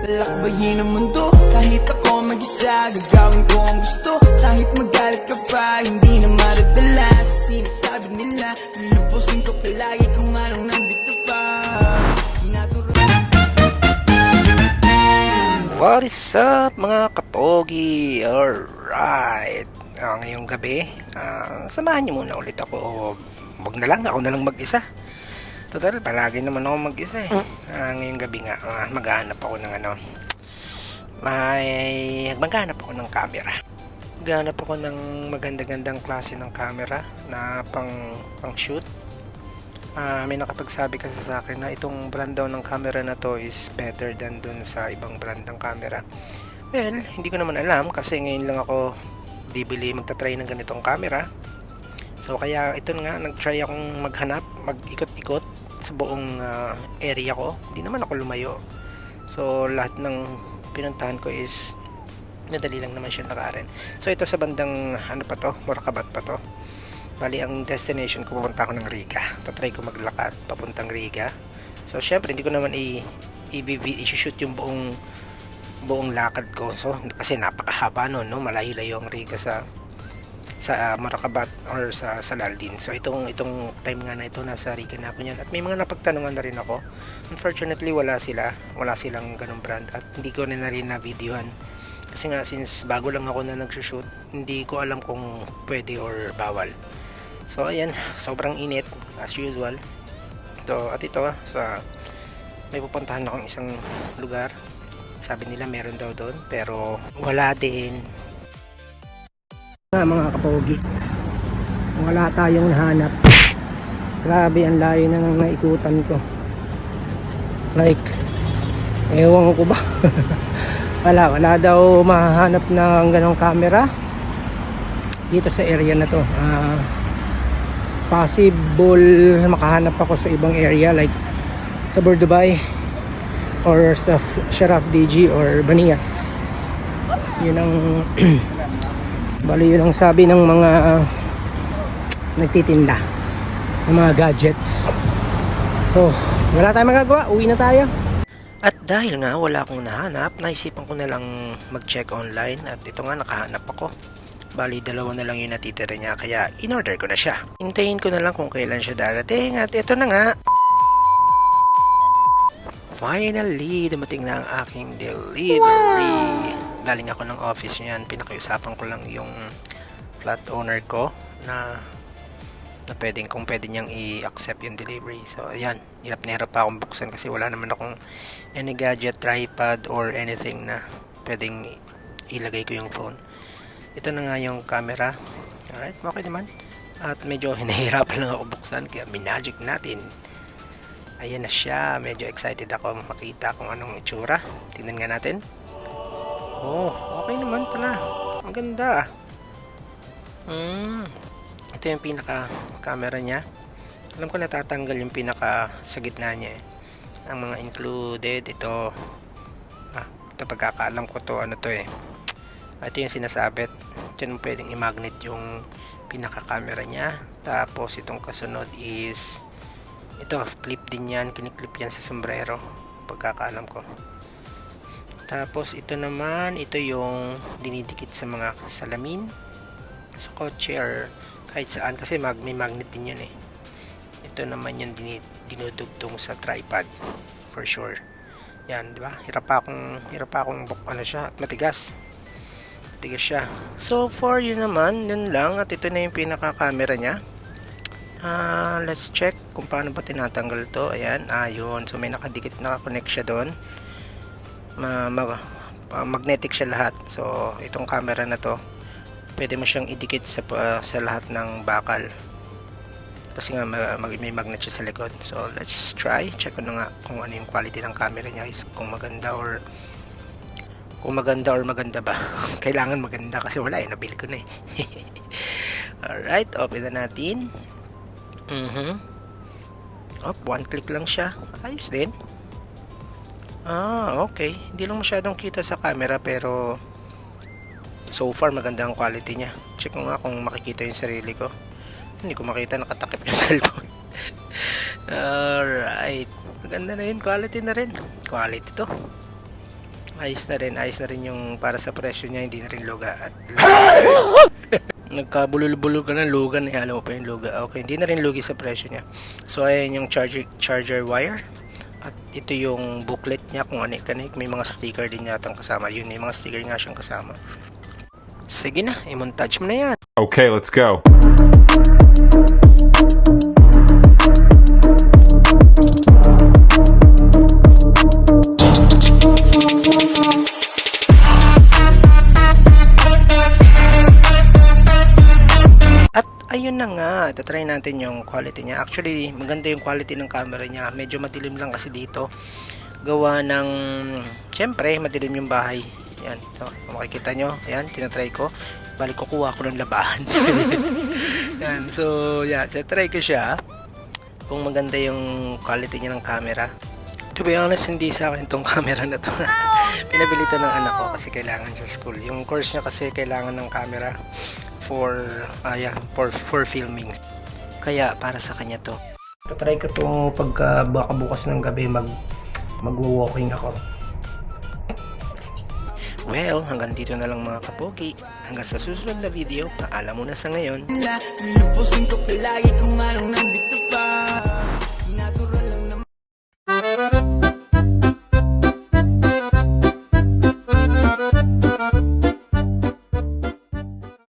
Lalakbayin ang mundo, kahit ako mag-isa. Gagawin ko ang gusto, kahit magalit ka pa. Hindi na maradala sa sinasabi nila. Lulubusin ko palagi kung anong nandito pa. What is up mga kapogi? Alright, ngayong gabi samahan niyo muna ulit ako. Wag na lang, ako na lang mag-isa. Total, palagi naman ako mag-isa eh. Ngayong gabi nga, maghahanap ako ng maghahanap ako ng camera. Maghahanap ako ng maganda-gandang klase ng camera na pang shoot. May nakapagsabi kasi sa akin na itong brand daw ng camera na to is better than dun sa ibang brand ng camera. Well, hindi ko naman alam kasi ngayon lang ako magta-try ng ganitong camera. So kaya ito nga, nag-try akong maghanap, mag-ikot-ikot sa buong area ko. Hindi naman ako lumayo. So lahat ng pinuntahan ko is madali lang naman siya lakarin. So ito sa bandang Moracabat pa to. Bali, ang destination ko, pupunta ako ng Riga. Tatry ko maglakad papuntang Riga. So syempre hindi ko naman i-shoot yung buong lakad ko. So kasi napakahaba no, malayo-layo ang Riga sa Moracabat or sa Salaldin. So itong time nga na ito, nasa Riga na ako niyan. At may mga napagtanungan na rin ako. Unfortunately wala silang ganung brand at hindi ko na rin na videohan. Kasi nga since bago lang ako na nagsushoot, hindi ko alam kung pwede or bawal. So ayan, sobrang init as usual. At ito may pupuntahan akong isang lugar. Sabi nila meron daw doon, pero wala din. Mga kapogi, wala tayong nahanap. Grabe, ang layo na ng naikutan ko. Like, ewan ko ba. wala daw mahanap ng ganong camera dito sa area na to. Possible makahanap ako sa ibang area like sa Burdubay or sa Sharaf DG or Banias. Yun ang bali, yun ang sabi ng mga nagtitinda ng mga gadgets. So wala tayong magagawa, uwi na tayo. At dahil nga wala akong nahanap, naisipan ko na lang mag-check online at ito nga, nakahanap ako. Bali, dalawa na lang yung natitira niya, kaya in-order ko na siya. Hintayin ko na lang kung kailan siya darating at ito na nga. Finally, dumating na ang aking delivery. Galing ako ng office niyan, pinakiusapan ko lang yung flat owner ko na kung pwede niyang i-accept yung delivery. So ayan, hirap na hirap pa akong buksan kasi wala naman akong any gadget, tripod or anything na pwedeng ilagay ko yung phone. Ito na nga yung camera. Alright, okay naman. At medyo hinahirapan lang ako buksan, kaya minagic natin. Ayan na siya. Medyo excited ako makita kung anong itsura. Tingnan nga natin. Oh, okay naman pala. Ang ganda. Ito yung pinaka camera niya. Alam ko natatanggal yung pinaka sa gitna niya eh. Ang mga included, ito pagkakaalam ko to, ano to eh. Ito yung sinasabit. Diyan pwedeng i-magnet yung pinaka camera niya. Tapos itong kasunod is ito, clip din yan. Kiniklip yan sa sombrero, pagkakaalam ko. Tapos ito naman, ito yung dinidikit sa mga salamin sa kotse or kahit saan, kasi may magnet din yun eh. Ito naman yung dinudugtong sa tripod for sure. Yan, di ba? Hirap pa akong siya, at matigas siya. So for yun naman, yun lang. At ito na yung pinaka camera niya. Let's check kung paano ba tinatanggal to. Ayan, yun. So may nakakonect siya doon. Magnetic siya lahat. So itong camera na to, pwede mo siyang idikit sa lahat ng bakal kasi nga may magnet siya sa likod. So let's try, check ko na nga kung ano yung quality ng camera niya, is kung maganda or maganda ba. Kailangan maganda kasi wala eh, nabili ko na eh. Alright, open na natin. One click lang siya. Ayos din. Okay, hindi lang masyadong kita sa camera pero so far maganda ang quality niya. Check ko nga kung makikita yung sarili ko. Hindi ko makita, nakatakip yung cellphone. Alright, maganda na yun, quality na rin. Quality to. Ayos na rin yung para sa presyo niya, hindi na rin luga at nagkabulol-bulol ka ng lugan eh, alam mo pa yung luga. Okay, hindi na rin lugi sa presyo niya. So ayan yung charger wire at ito yung booklet niya kung anik-anik, may mga sticker din yatang kasama. Yun, may mga sticker nga siyang kasama. Sige na, i-montage mo na yan. Okay, let's go. Ayun na nga, tatry natin yung quality niya. Actually, maganda yung quality ng camera niya. Medyo madilim lang kasi dito. Gawa ng, syempre, madilim yung bahay. Yan, so, kung makikita nyo, yan, tinatry ko. Balik kukuha ko ng labahan. Yan, so, yan, try ko siya. Kung maganda yung quality niya ng camera. To be honest, hindi sa akin tong camera na to. Pinabili to ng anak ko kasi kailangan sa school. Yung course niya kasi kailangan ng camera for filming. Kaya para sa kanya to. Try ko to pagka baka bukas ng gabi magwo-walking ako. Well, hanggang dito na lang mga kapogi. Hanggang sa susunod na video, paalam muna sa ngayon. Lubusin ko palagi kung anong nandito pa.